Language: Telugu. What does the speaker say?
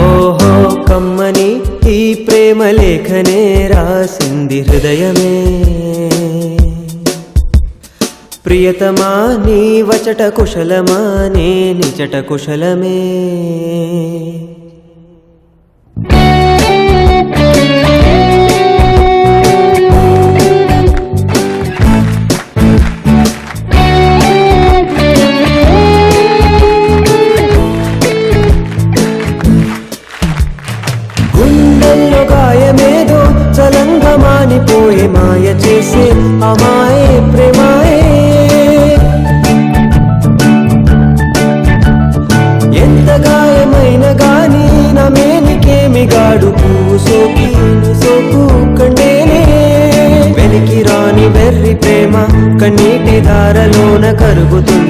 ఓహో కమ్మని ఈ ప్రేమ లేఖనే రాసింది హృదయమే. ప్రియతమా నీ వచట కుశలమా నే నిచట కుశలమే. గుండెల్లో గాయమేదో చలంగా మానిపోయే మాయ చేసే అమాయే ప్రేమాయే. ఎంత గాయమైన గాని నా మేనికేమి గాడు పువ్వు సోకి సోకు కండేనే. వెలికి రాని వెర్రి ప్రేమ కన్నీటి ధారలోన కరుగుతుంది